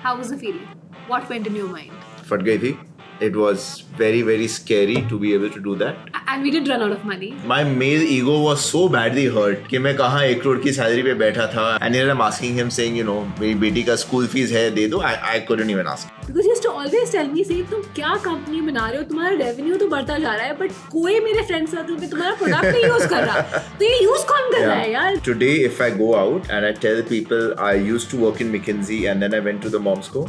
How was the feeling? What went in your mind? फट गई थी. It was very, very scary to be able to do that. And we did run out of money. My male ego was so badly hurt कि मैं कहाँ 1 crore की salary पे बैठा था. And here I'm asking him saying, you know, मेरी बेटी का स्कूल फीस है दे दो. I couldn't even ask. Because he used to always tell me, say, तुम क्या कंपनी बना रहे हो, तुम्हारा रेवेन्यू तो बढ़ता जा रहा है, but कोई मेरे फ्रेंड सर्कल में तुम्हारा प्रोडक्ट नहीं यूज कर रहा. तो ये यूज कौन कर रहा है यार? Today, if I go out and I tell people I used to work in McKinsey and then I went to the MomsCo,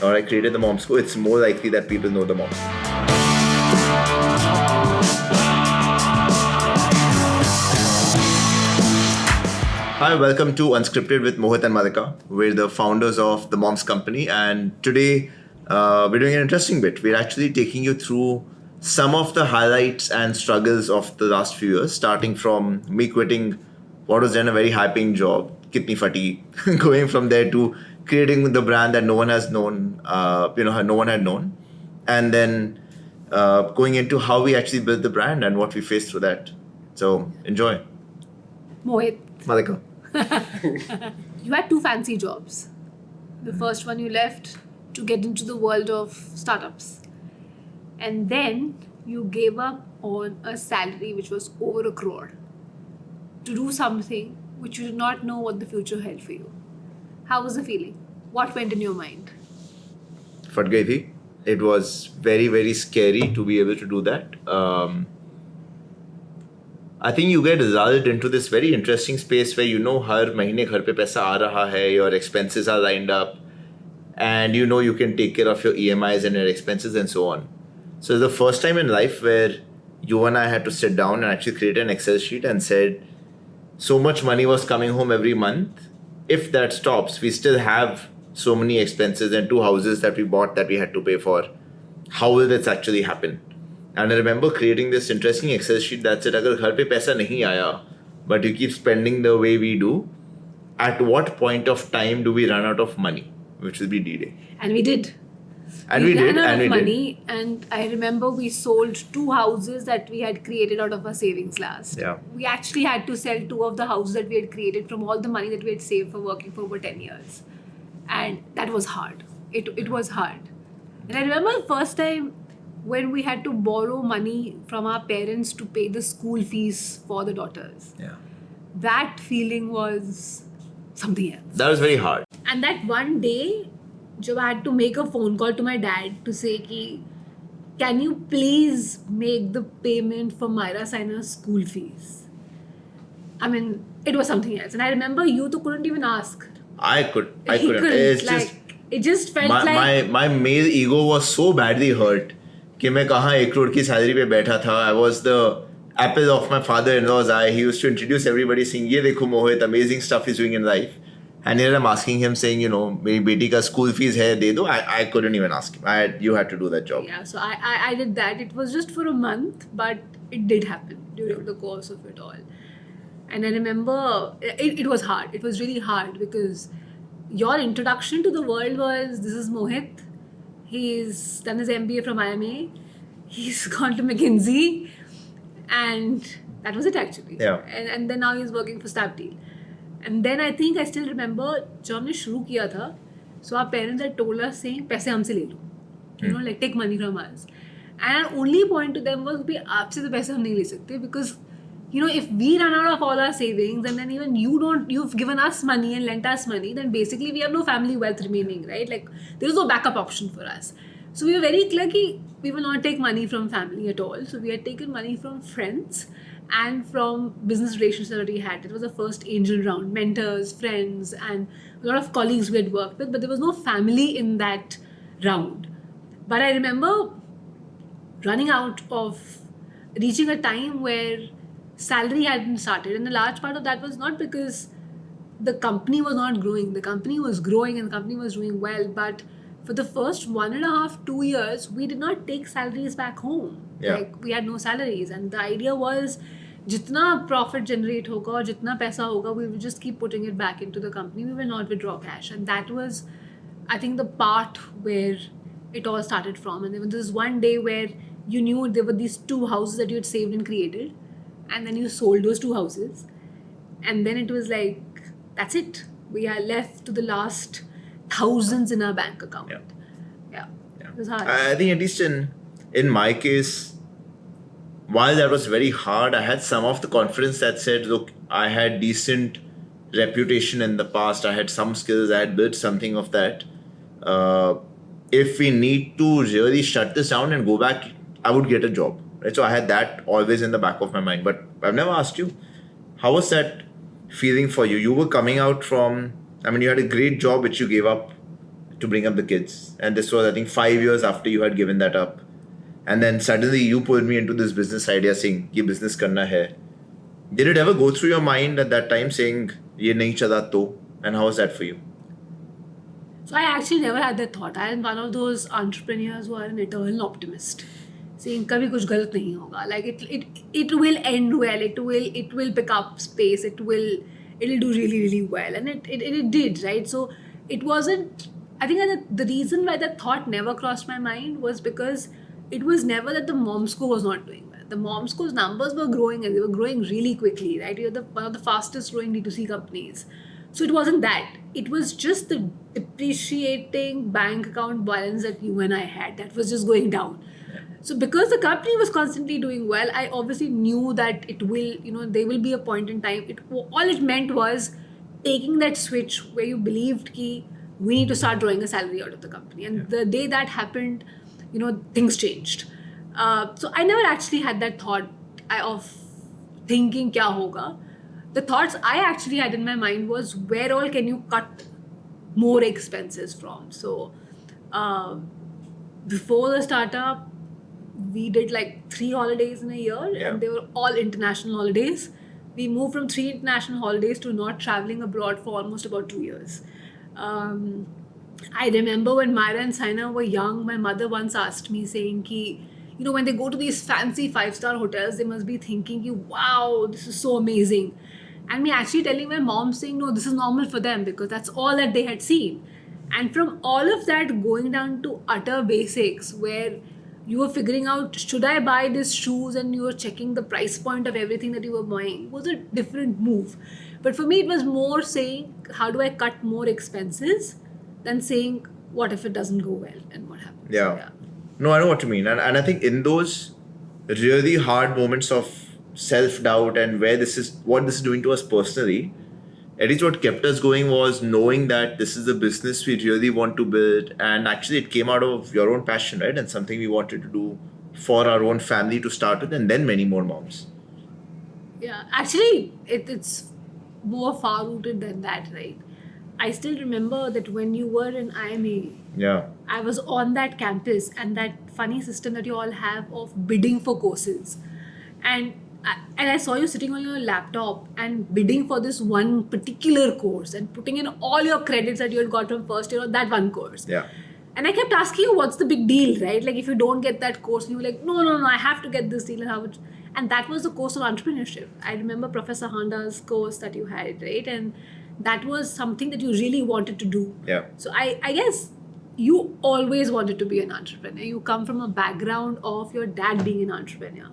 or I created the MomsCo, it's more likely that people know the MomsCo. Hi, welcome to Unscripted with Mohit and Malika. We're the founders of the Moms Company, and today we're doing an interesting bit. We're actually taking you through some of the highlights and struggles of the last few years, starting from me quitting what was then a very high-paying job, kitni fati, going from there to creating the brand that no one has known, no one had known, and then going into how we actually built the brand and what we faced through that. So enjoy. Mohit, Malika. you had two fancy jobs. The first one you left to get into the world of startups. And then you gave up on a salary which was over 1 crore to do something which you did not know what the future held for you. How was the feeling? What went in your mind? फट गई थी. It was very, very scary to be able to do that. I think you get lulled into this very interesting space where you know हर महीने घर पे पैसा आ रहा है, your expenses are lined up, and you know you can take care of your EMIs and your expenses and so on. So it's the first time in life where you and I had to sit down and actually create an Excel sheet and said, so much money was coming home every month. If that stops, we still have so many expenses and 2 houses that we bought that we had to pay for. How will this actually happen? And I remember creating this interesting Excel sheet that said, अगर घर पे पैसा नहीं आया, but you keep spending the way we do, at what point of time do we run out of money, which will be D-Day? And we did. And we ran did, out and of we money, did. and I remember we sold 2 houses that we had created out of our savings last. Yeah. We actually had to sell 2 of the houses that we had created from all the money that we had saved for working for over 10 years. And that was hard. It was hard. And I remember the first time when we had to borrow money from our parents to pay the school fees for the daughters. Yeah. That feeling was something else. That was very hard. And that one day, I had to make a phone call to my dad to say, can you please make the payment for Myra Sainer's school fees? I mean, it was something else. And I remember you two couldn't even ask. I couldn't. It just felt like... My male ego was so badly hurt कि मैं कहाँ 1 crore की salary पे बैठा था. I was the apple of my father-in-law's eye. He used to introduce everybody saying, ये देखो Mohit, amazing stuff he's doing in life. And here I'm asking him saying, you know, मेरी बेटी का school fees है दे दो. I couldn't even ask him. You had to do that job. Yeah, so I did that. It was just for a month, but it did happen during the course of it all. And I remember it was hard. It was really hard because your introduction to the world was, this is Mohit. He's done his MBA from IMA. He's gone to McKinsey. And that was it actually. Yeah. And then now he's working for Snapdeal. And then I think I still remember, जब हमने शुरू किया था, so our parents had told us saying, पैसे हमसे ले लो. You know, like take money from us. And our only point to them was, भाई आपसे तो पैसे हम नहीं ले सकते, because you know, if we run out of all our savings and then even you've given us money and lent us money, then basically we have no family wealth remaining, right? Like there is no backup option for us. So we were very clear that we will not take money from family at all. So we had taken money from friends and from business relationships that we had. It was the first angel round, mentors, friends, and a lot of colleagues we had worked with, but there was no family in that round. But I remember reaching a time where salary hadn't started, and a large part of that was not because the company was not growing. The company was growing and the company was doing well, but for the first 1.5, 2 years, we did not take salaries back home. Yeah. Like we had no salaries, and the idea was, jitna profit generate hoga or jitna paisa hoga, we will just keep putting it back into the company. We will not withdraw cash, and that was, I think, the part where it all started from. And there was this one day where you knew there were these 2 houses that you had saved and created, and then you sold those 2 houses, and then it was like, that's it. We are left to the last thousands in our bank account. Yeah. It was hard. I think at least in my case, while that was very hard, I had some of the confidence that said, look, I had decent reputation in the past. I had some skills. I had built something of that. If we need to really shut this down and go back, I would get a job. Right? So I had that always in the back of my mind. But I've never asked you, how was that feeling for you? You were coming out from, you had a great job which you gave up to bring up the kids. And this was, I think, 5 years after you had given that up. And then suddenly you pulled me into this business idea saying, ye business karna hai. Did it ever go through your mind at that time saying, ye nahi chala to? And how was that for you? So I actually never had that thought. I am one of those entrepreneurs who are an eternal optimist, saying kabhi kuch galat nahi hoga. Like it will end well. It will pick up space. It'll do really well, and it did, right? So it wasn't. I think that the reason why that thought never crossed my mind was because it was never that the MomsCo was not doing well. The MomsCo's numbers were growing, and they were growing really quickly, right? You're one of the fastest growing D2C companies. So it wasn't that. It was just the depreciating bank account balance that you and I had that was just going down. So because the company was constantly doing well, I obviously knew that it will, there will be a point in time. All it meant was taking that switch where you believed ki we need to start drawing a salary out of the company. And the day that happened, things changed. So I never actually had that thought of thinking kya hoga. The thoughts I actually had in my mind was where all can you cut more expenses from. So before the startup, we did like 3 holidays in a year, and they were all international holidays. We moved from 3 international holidays to not traveling abroad for almost about 2 years. I remember when Myra and Saina were young, my mother once asked me saying ki, when they go to these fancy 5-star hotels, they must be thinking ki, wow, this is so amazing. And me actually telling my mom saying, no, this is normal for them because that's all that they had seen. And from all of that going down to utter basics where you were figuring out, should I buy these shoes, and you were checking the price point of everything that you were buying, was a different move. But for me, it was more saying, how do I cut more expenses than saying, what if it doesn't go well and what happens? Yeah. No, I know what you mean. And I think in those really hard moments of self-doubt and what this is doing to us personally, at least what kept us going was knowing that this is a business we really want to build, and actually it came out of your own passion, right? And something we wanted to do for our own family to start with, and then many more moms. Yeah, actually it's more far-rooted than that, right? I still remember that when you were in IMA, I was on that campus, and that funny system that you all have of bidding for courses. And I saw you sitting on your laptop and bidding for this one particular course and putting in all your credits that you had got from first year on that one course. Yeah. And I kept asking you, what's the big deal, right? Like if you don't get that course, you were like, no, I have to get this deal. And that was the course of entrepreneurship. I remember Professor Honda's course that you had, right? And that was something that you really wanted to do. Yeah. So I guess you always wanted to be an entrepreneur. You come from a background of your dad being an entrepreneur.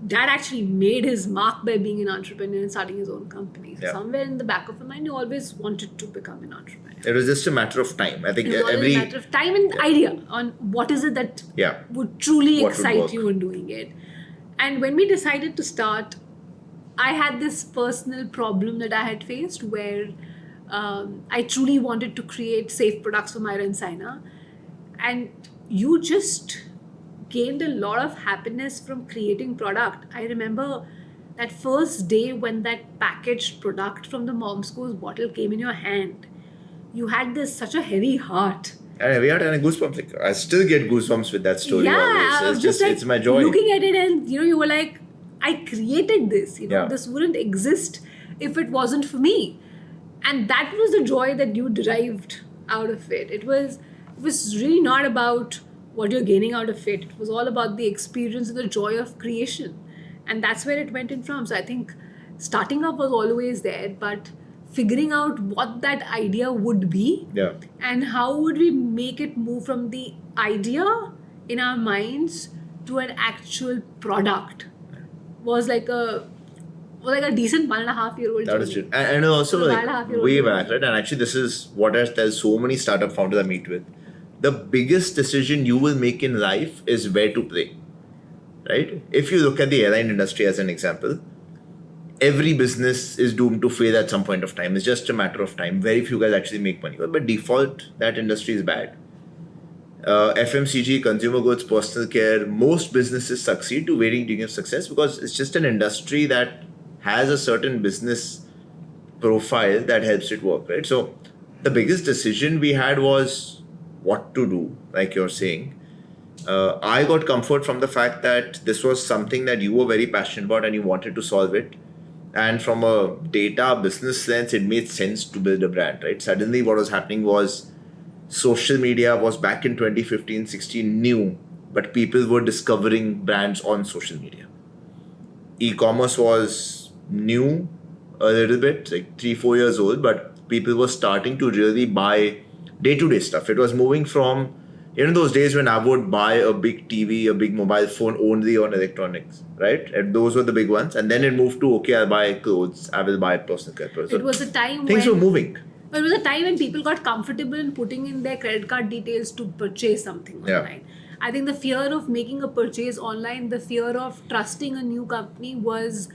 Dad actually made his mark by being an entrepreneur and starting his own company. So somewhere in the back of your mind, you always wanted to become an entrepreneur. It was just a matter of time. I think it was a matter of time and idea on what is it that would truly excite you in doing it. And when we decided to start, I had this personal problem that I had faced where I truly wanted to create safe products for Myra and Saina. And you just gained a lot of happiness from creating product. I remember that first day when that packaged product from the MomsCo's bottle came in your hand. You had such a heavy heart. And we had goosebumps. Like, I still get goosebumps with that story. Always. It's my joy. Looking at it, and you were like, I created this. This wouldn't exist if it wasn't for me. And that was the joy that you derived out of it. It was really not about what you're gaining out of it. It was all about the experience and the joy of creation. And that's where it went in from. So I think starting up was always there, but figuring out what that idea would be and how would we make it move from the idea in our minds to an actual product was like a like a decent 1.5-year-old That is journey. true. And also For a like while, half-year-old way journey. back, right? And actually this is what I tell so many startup founders I meet with. The biggest decision you will make in life is where to play, right? If you look at the airline industry as an example, every business is doomed to fail at some point of time. It's just a matter of time. Very few guys actually make money. But by default, that industry is bad. FMCG, consumer goods, personal care, most businesses succeed to varying degrees of success because it's just an industry that has a certain business profile that helps it work, right? So the biggest decision we had was what to do, like you're saying. I got comfort from the fact that this was something that you were very passionate about and you wanted to solve it. And from a data business lens, it made sense to build a brand, right? Suddenly what was happening was social media was back in 2015-16 new, but people were discovering brands on social media. E-commerce was new a little bit, like 3-4 years old, but people were starting to really buy day-to-day stuff. It was moving from, those days when I would buy a big TV, a big mobile phone only on electronics, right? And those were the big ones. And then it moved to, okay, I'll buy clothes, I will buy personal care products. It was a time things when... were moving. It was a time when people got comfortable in putting in their credit card details to purchase something online. I think the fear of making a purchase online, the fear of trusting a new company was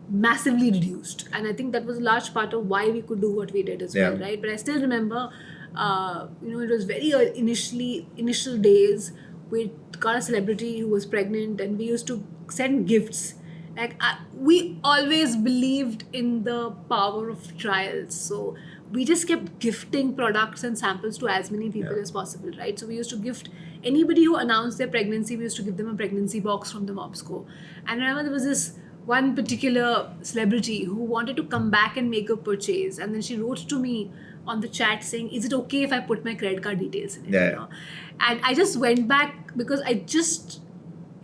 massively reduced. And I think that was a large part of why we could do what we did as well, right? But I still remember, it was very initial days. We got a celebrity who was pregnant and we used to send gifts. Like we always believed in the power of trials. So we just kept gifting products and samples to as many people as possible, right? So we used to gift anybody who announced their pregnancy, we used to give them a pregnancy box from the MomsCo. And I remember there was this one particular celebrity who wanted to come back and make a purchase. And then she wrote to me on the chat saying, is it okay if I put my credit card details in it? And I just went back because it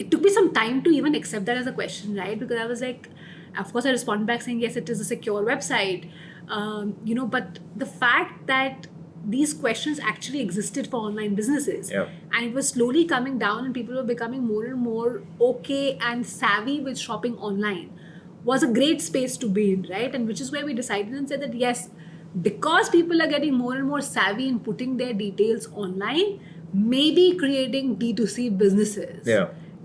took me some time to even accept that as a question, right? Because I was like, of course I responded back saying, yes, it is a secure website. But the fact that these questions actually existed for online businesses and it was slowly coming down and people were becoming more and more okay and savvy with shopping online was a great space to be in, right? And which is where we decided and said that yes, because people are getting more and more savvy in putting their details online, maybe creating D2C businesses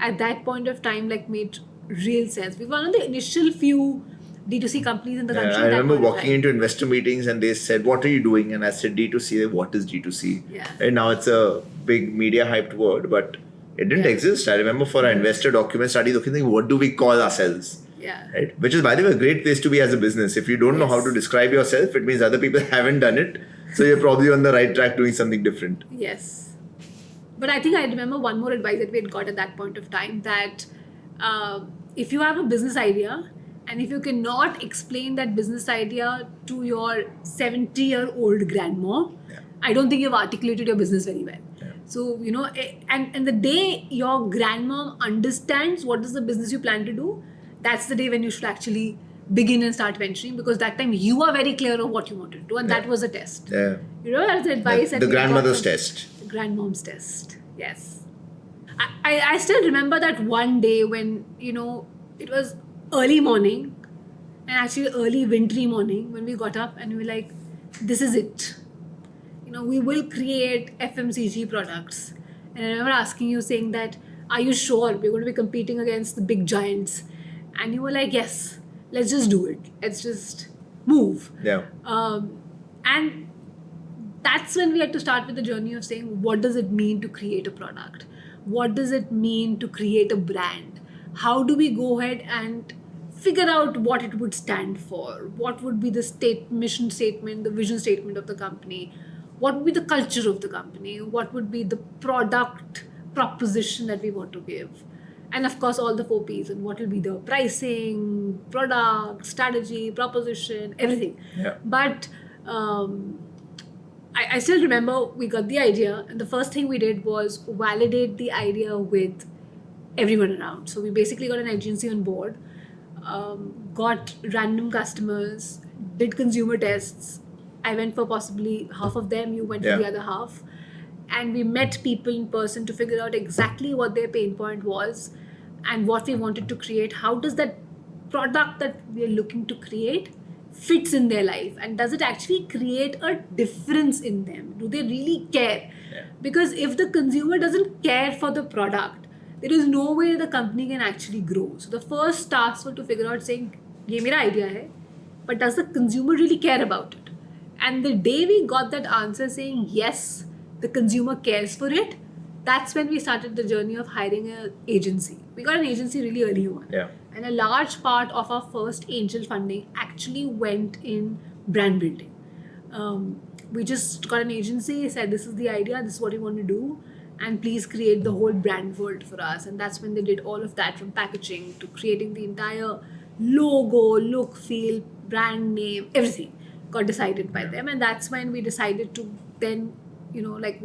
at that point of time made real sense. We were one of the initial few D2C companies in the country. I remember walking into investor meetings and they said, what are you doing? And I said, D2C. What is D2C? And now it's a big media hyped word, but it didn't exist. I remember for our investor document study looking, what do we call ourselves? Right? Which is, by the way, a great place to be as a business. If you don't know how to describe yourself, it means other people haven't done it. So you're probably on the right track doing something different. Yes. But I think I remember one more advice that we had got at that point of time, that if you have a business idea and if you cannot explain that business idea to your 70-year-old grandma, I don't think you've articulated your business very well. So, and the day your grandma understands what is the business you plan to do, that's the day when you should actually begin and start venturing, because that time you are very clear of what you wanted to do, and that was a test. That's advice. The grandmother's test. The grandmom's test. Yes. I still remember that one day when, it was early morning, and actually early wintry morning, when we got up and we were like, this is it. We will create FMCG products. And I remember asking you, saying that, are you sure we're going to be competing against the big giants? And you were like, yes, let's just do it. Let's just move. And that's when we had to start with the journey of saying, what does it mean to create a product? What does it mean to create a brand? How do we go ahead and figure out what it would stand for? What would be the mission statement, the vision statement of the company? What would be the culture of the company? What would be the product proposition that we want to give? And of course, all the 4 Ps, and what will be the pricing, product, strategy, proposition, everything. But I still remember we got the idea, and the first thing we did was validate the idea with everyone around. So we basically got an agency on board, got random customers, did consumer tests. I went for possibly half of them, you went for the other half. And we met people in person to figure out exactly what their pain point was and what we wanted to create. How does that product that we are looking to create fits in their life, and does it actually create a difference in them? Do they really care? Yeah. Because if the consumer doesn't care for the product, there is no way the company can actually grow. So the first task was to figure out saying, ye mera idea hai, but does the consumer really care about it? And the day we got that answer saying yes, the consumer cares for it, that's when we started the journey of hiring an agency. We got an agency really early on. Yeah. And a large part of our first angel funding actually went in brand building. We just got an agency, said this is the idea, this is what we want to do, and please create the whole brand world for us. And that's when they did all of that, from packaging to creating the entire logo, look, feel, brand name, everything got decided by them. And that's when we decided to then,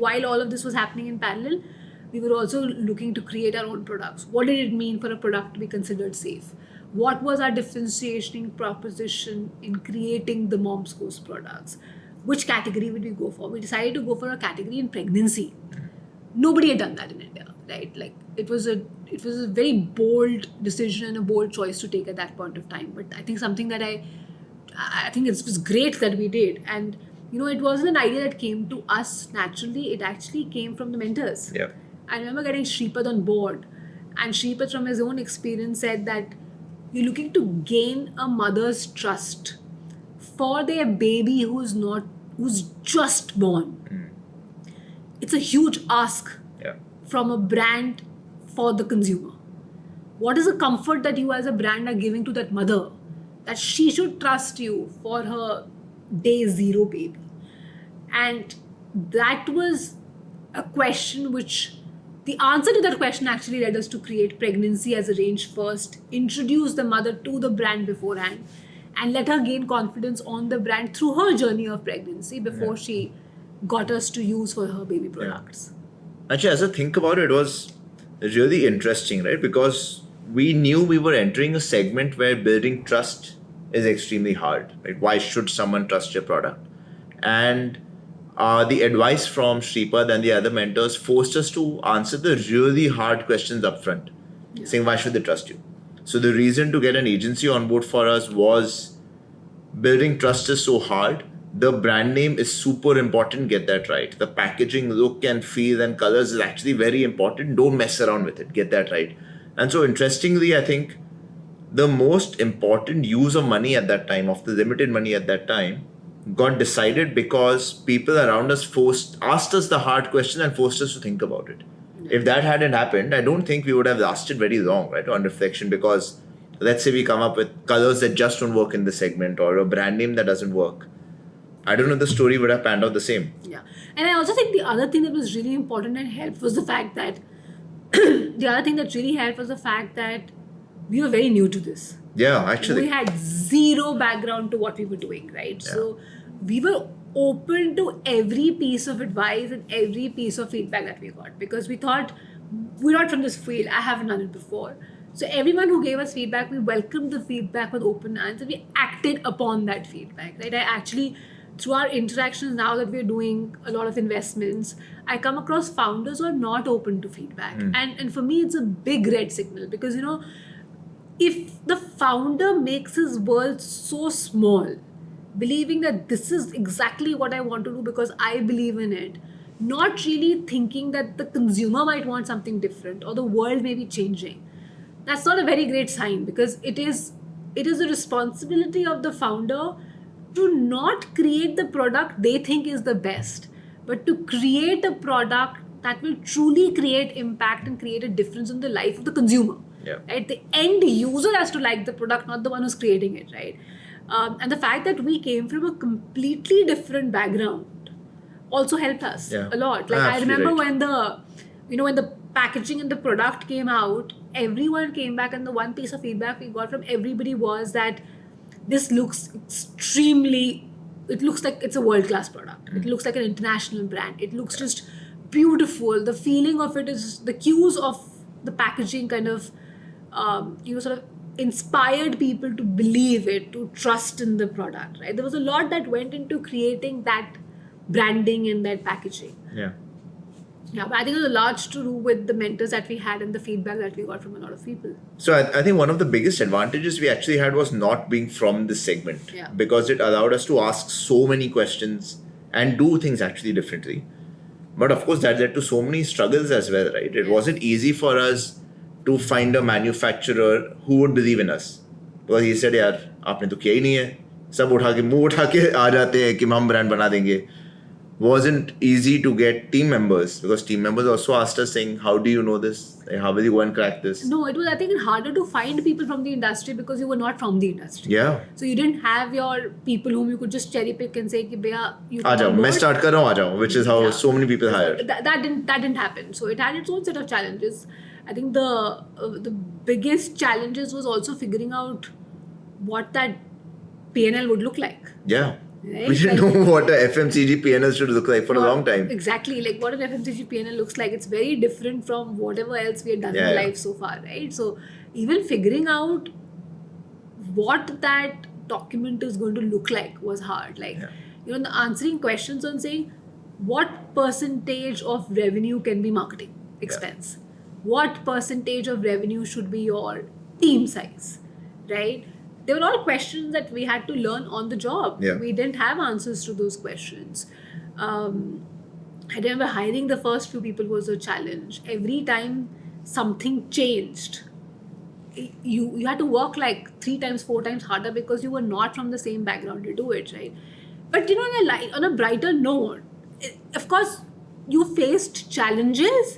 while all of this was happening in parallel, we were also looking to create our own products. What did it mean for a product to be considered safe? What was our differentiating proposition in creating the MomsCo's products? Which category would we go for? We decided to go for a category in pregnancy. Nobody had done that in India, right? Like it was a very bold decision and a bold choice to take at that point of time. But I think something that I think it was great that we did. And it wasn't an idea that came to us naturally. It actually came from the mentors. Yeah. I remember getting Shripad on board, and Shripad from his own experience said that you're looking to gain a mother's trust for their baby who's just born. It's a huge ask from a brand for the consumer. What is the comfort that you as a brand are giving to that mother, that she should trust you for her day zero baby? And that was a question which, the answer to that question actually led us to create pregnancy as a range first, introduce the mother to the brand beforehand, and let her gain confidence on the brand through her journey of pregnancy before she got us to use for her baby products. Actually, as I think about it, it was really interesting, right? Because we knew we were entering a segment where building trust is extremely hard, right? Why should someone trust your product? And the advice from Shripad and the other mentors forced us to answer the really hard questions up front, saying, why should they trust you? So the reason to get an agency on board for us was building trust is so hard. The brand name is super important, get that right. The packaging, look and feel and colors is actually very important. Don't mess around with it, get that right. And so interestingly, I think the most important use of money at that time, of the limited money at that time, got decided because people around us asked us the hard question and forced us to think about it. If that hadn't happened, I don't think we would have lasted very long, right, on reflection, because let's say we come up with colors that just don't work in the segment or a brand name that doesn't work. I don't know if the story would have panned out the same. Yeah. And I also think the other thing that was really important and helped was the fact that we were very new to this. Yeah, actually. We had zero background to what we were doing, right? Yeah. So we were open to every piece of advice and every piece of feedback that we got, because we thought, we're not from this field, I haven't done it before. So everyone who gave us feedback, we welcomed the feedback with open hands and we acted upon that feedback, right? I actually, through our interactions now that we're doing a lot of investments, I come across founders who are not open to feedback. And for me, it's a big red signal, because, if the founder makes his world so small, believing that this is exactly what I want to do because I believe in it, not really thinking that the consumer might want something different or the world may be changing, that's not a very great sign, because it is the responsibility of the founder to not create the product they think is the best, but to create a product that will truly create impact and create a difference in the life of the consumer. Yeah. Right? The end user has to like the product, not the one who's creating it, right? And the fact that we came from a completely different background also helped us a lot. Like I remember when the packaging and the product came out, everyone came back, and the one piece of feedback we got from everybody was that this looks it looks like it's a world-class product. It looks like an international brand. It looks just beautiful. The feeling of it is, the cues of the packaging kind of, sort of inspired people to believe it, to trust in the product, right? There was a lot that went into creating that branding and that packaging. Yeah. Yeah, but I think it was a lot to do with the mentors that we had and the feedback that we got from a lot of people. So I think one of the biggest advantages we actually had was not being from this segment. Yeah. Because it allowed us to ask so many questions and do things actually differently. But of course, that led to so many struggles as well, right? It wasn't easy for us to find a manufacturer who would believe in us. Because he said, यार आपने तो किया ही नहीं है, सब उठा के मुंह उठा के आ जाते हैं कि हम ब्रांड बना देंगे. Wasn't easy to get team members, because team members also asked us saying, how do you know this? Like, how will you go and crack this? No, it was, I think, harder to find people from the industry because you were not from the industry. Yeah. So you didn't have your people whom you could just cherry pick and say, कि भैया you आ जाओ, मैं start कर रहा हूँ, आ जाओ, which is how so many people hired. That didn't happen. So it had its own set of challenges. I think the biggest challenges was also figuring out what that P&L would look like. Yeah. Right? We didn't know what a FMCG P&L should look like for a long time. Exactly, like what an FMCG P&L looks like. It's very different from whatever else we had done in life so far, right? So even figuring out what that document is going to look like was hard. Like, answering questions on saying what percentage of revenue can be marketing expense? What percentage of revenue should be your team size, right? They were all questions that we had to learn on the job. Yeah. We didn't have answers to those questions. I remember hiring the first few people was a challenge. Every time something changed, you had to work like 3 times, 4 times harder because you were not from the same background to do it, right? But on a brighter note, of course, you faced challenges,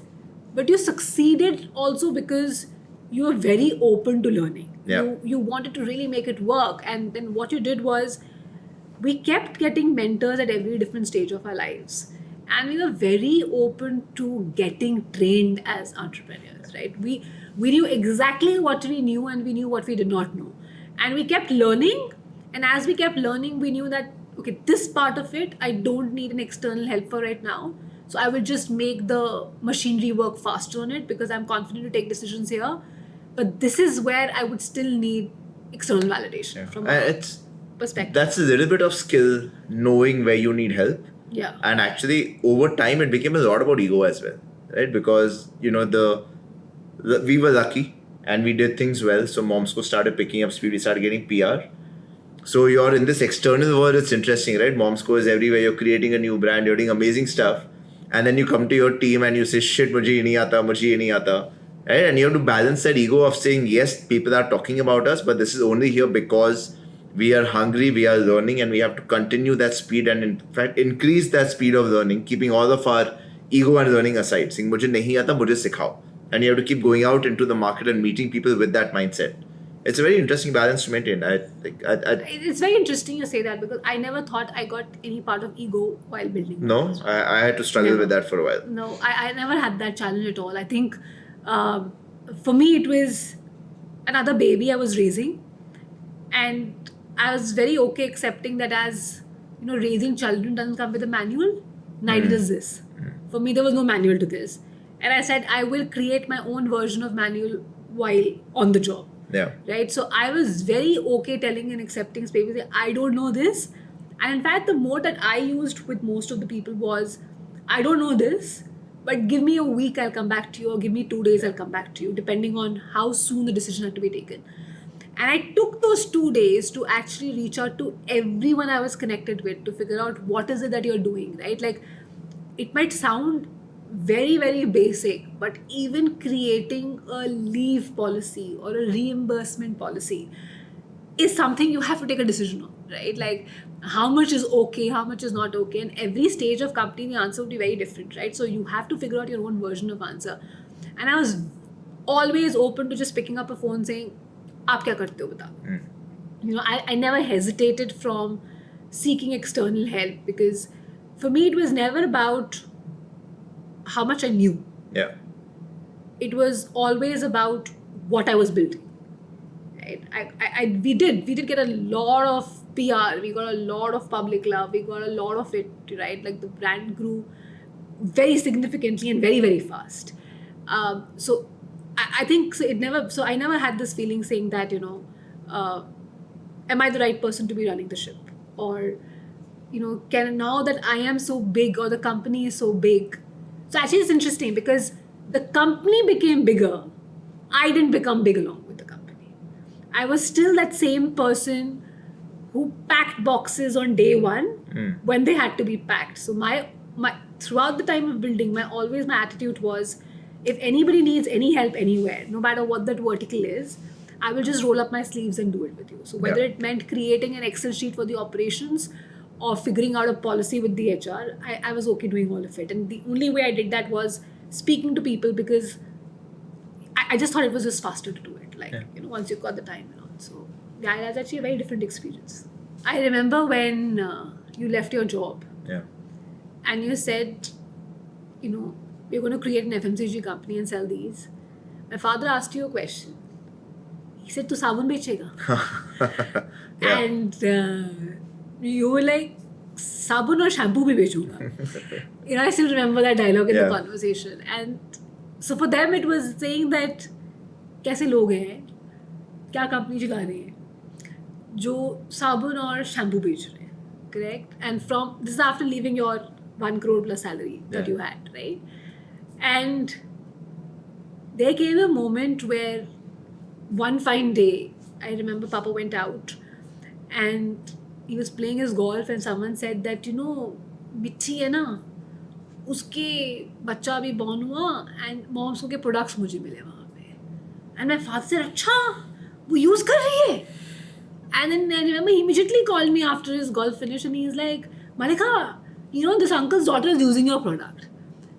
but you succeeded also because you were very open to learning. Yeah. You wanted to really make it work. And then what you did was, we kept getting mentors at every different stage of our lives. And we were very open to getting trained as entrepreneurs, right? We knew exactly what we knew and we knew what we did not know. And we kept learning. And as we kept learning, we knew that, okay, this part of it, I don't need an external help for right now. So I will just make the machinery work faster on it because I'm confident to take decisions here. But this is where I would still need external validation from a perspective. That's a little bit of skill, knowing where you need help. Yeah. And actually, over time, it became a lot about ego as well, right? Because, we were lucky and we did things well. So MomsCo started picking up speed. We started getting PR. So you're in this external world. It's interesting, right? MomsCo is everywhere. You're creating a new brand. You're doing amazing stuff. And then you come to your team and you say, shit, mujhe ye nahi aata, mujhe ye nahi aata. Right? And you have to balance that ego of saying, yes, people are talking about us, but this is only here because we are hungry, we are learning, and we have to continue that speed and in fact increase that speed of learning, keeping all of our ego and learning aside, saying, mujhe nahi aata, mujhe sikhao. And you have to keep going out into the market and meeting people with that mindset. It's a very interesting balance to maintain. It's very interesting you say that because I never thought I got any part of ego while building. No, I had to struggle with that for a while. No, I never had that challenge at all. I think for me it was another baby I was raising, and I was very okay accepting that as raising children doesn't come with a manual, neither does this. For me there was no manual to this, and I said I will create my own version of manual while on the job. Yeah. Right. So I was very okay telling and accepting space. I don't know this, and in fact the mode that I used with most of the people was, I don't know this, but give me a week, I'll come back to you, or give me 2 days, I'll come back to you, depending on how soon the decision had to be taken. And I took those 2 days to actually reach out to everyone I was connected with to figure out what is it that you're doing, right? Like, it might sound very, very basic, but even creating a leave policy or a reimbursement policy is something you have to take a decision on, right? Like, how much is okay, how much is not okay, and every stage of company the answer would be very different, right? So you have to figure out your own version of answer. And I was always open to just picking up a phone saying, aap kya karte ho batao? I never hesitated from seeking external help because for me it was never about how much I knew. Yeah. It was always about what I was building. Right? We did get a lot of PR, we got a lot of public love, we got a lot of it, right? Like the brand grew very significantly and very, very fast. So I think so I never had this feeling saying that, am I the right person to be running the ship? Or, now that I am so big or the company is so big, So actually it's interesting because the company became bigger. I didn't become big along with the company. I was still that same person who packed boxes on day one when they had to be packed. So my throughout the time of building, my attitude was, if anybody needs any help anywhere, no matter what that vertical is, I will just roll up my sleeves and do it with you. So whether it meant creating an Excel sheet for the operations or figuring out a policy with the HR, I was okay doing all of it. And the only way I did that was speaking to people, because I just thought it was just faster to do it. Like, once you've got the time and all. So yeah, that's actually a very different experience. I remember when you left your job. Yeah. And you said, we're going to create an FMCG company and sell these. My father asked you a question. He said, "Tu sabun bechega?" And you were like, "Sabun or shampoo bhi bechunga." I still remember that dialogue in the conversation. And so for them, it was saying that, कैसे लोग हैं, क्या company चला रहे हैं, जो साबुन और शैम्पू बेच रहे हैं, correct? And from this is after leaving your 1 crore plus salary that you had, right? And there came a moment where one fine day, I remember Papa went out and he was playing his golf and someone said that, मिट्टी है ना, उसके बच्चा भी born हुआ and MomsCo के products मुझे मिले वहाँ पे. And my father said, अच्छा, वो use कर रही है? And then I remember he immediately called me after his golf finish and he's like, "Malika, this uncle's daughter is using your product."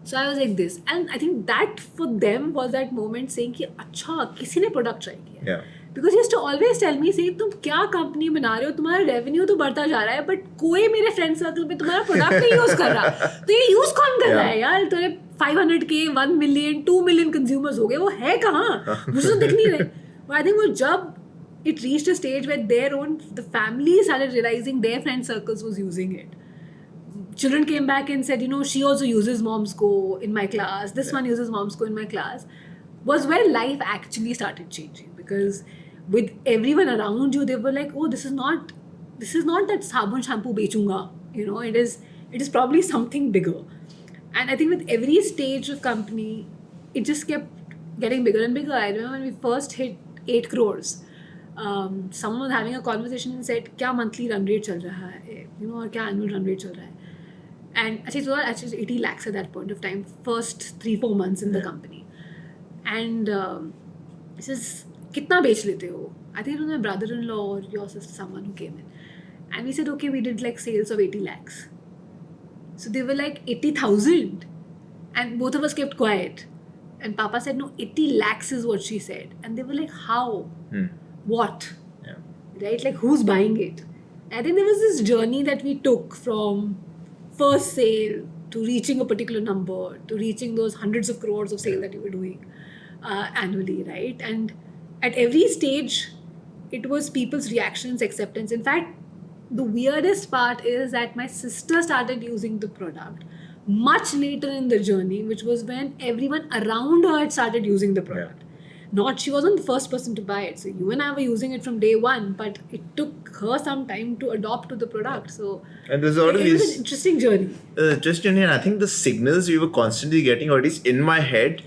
So I was like this. And I think that for them was that moment saying कि अच्छा किसी ने product try किया. Yeah. Because he used to always tell me, say, तुम क्या company बना रहे हो, तुम्हारा रेवेन्यू तो बढ़ता जा रहा है, बट कोई मेरे फ्रेंड सर्कल में तुम्हारा प्रोडक्ट नहीं यूज कर रहा, तो ये यूज कौन कर रहा है यार, तेरे 500K 1 million 2 million कंज्यूमर्स हो गए, वो है कहाँ, मुझे तो दिख नहीं रहे. आई थिंक वो जब it reached a stage where the family started realizing their friend circles was using it. Children came back and said, she also uses MomsCo in my class, this one uses MomsCo in my class, was where life actually started changing. Because with everyone around you, they were like, oh, this is not that sabun shampoo bechunga, it is probably something bigger. And I think with every stage of company, it just kept getting bigger and bigger. I remember when we first hit 8 crores, someone was having a conversation and said, क्या monthly run rate चल रहा है, और क्या annual run rate चल रहा है. And actually, so actually 80 lakhs at that point of time, first 3-4 months in the company. And he says, कितना बेच लेते हो? I think it was my brother-in-law or your sister, someone who came in. And we said, okay, we did like sales of 80 lakhs. So they were like 80,000. And both of us kept quiet. And Papa said, no, 80 lakhs is what she said. And they were like, how? What? Yeah. Right? Like, who's buying it? I think there was this journey that we took from first sale to reaching a particular number, to reaching those hundreds of crores of sale that you were doing annually, right? And at every stage, it was people's reactions, acceptance. In fact, the weirdest part is that my sister started using the product much later in the journey, which was when everyone around her had started using the product. She wasn't the first person to buy it. So you and I were using it from day one, but it took her some time to adopt to the product. So and there's it was an interesting journey. And I think the signals we were constantly getting, or at least in my head,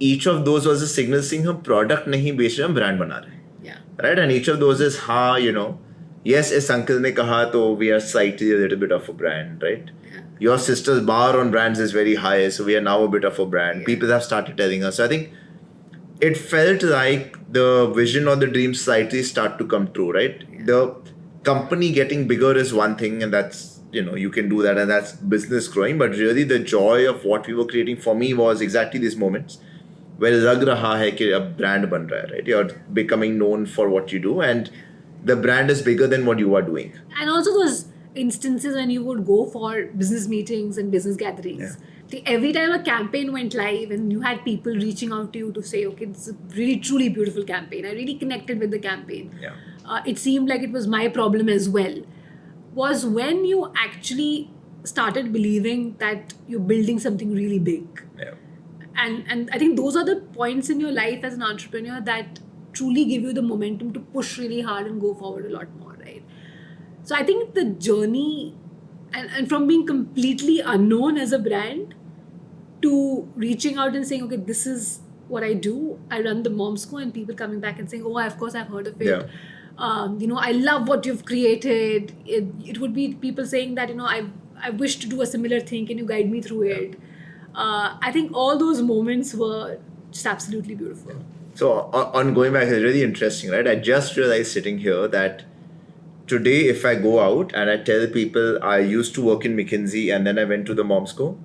each of those was a signal saying हम product नहीं बेच रहे, हम brand बना रहे. Yeah. Right? And each of those is yes, इस uncle ने कहा तो we are slightly a little bit of a brand, right? Yeah. Your sister's bar on brands is very high, so we are now a bit of a brand. Yeah. People have started telling us. So I think it felt like the vision or the dream slightly start to come true, right? Yeah. The company getting bigger is one thing, and that's, you can do that, and that's business growing. But really the joy of what we were creating for me was exactly these moments where lag raha hai ki a brand ban raha hai, right? You're becoming known for what you do, and the brand is bigger than what you are doing. And also those instances when you would go for business meetings and business gatherings. Yeah. Every time a campaign went live and you had people reaching out to you to say, okay, this is a really, truly beautiful campaign. I really connected with the campaign. Yeah. It seemed like it was my problem as well. Was when you actually started believing that you're building something really big. Yeah. And I think those are the points in your life as an entrepreneur that truly give you the momentum to push really hard and go forward a lot more, right? So I think the journey, and from being completely unknown as a brand to reaching out and saying, okay, this is what I do. I run the MomsCo, and people coming back and saying, oh, of course I've heard of it. Yeah. I love what you've created. It would be people saying that, I wish to do a similar thing. Can you guide me through it? I think all those moments were just absolutely beautiful. So on going back, it's really interesting, right? I just realized sitting here that today, if I go out and I tell people I used to work in McKinsey and then I went to the MomsCo,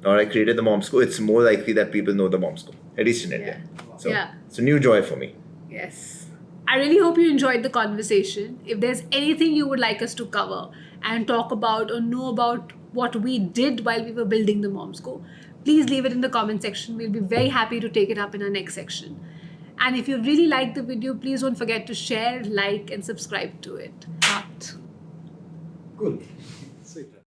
or I created the MomsCo, it's more likely that people know the MomsCo, at least in India. So it's a new joy for me. Yes. I really hope you enjoyed the conversation. If there's anything you would like us to cover and talk about or know about what we did while we were building the MomsCo, please leave it in the comment section. We'll be very happy to take it up in our next section. And if you really liked the video, please don't forget to share, like, and subscribe to it. Cool. Sweet.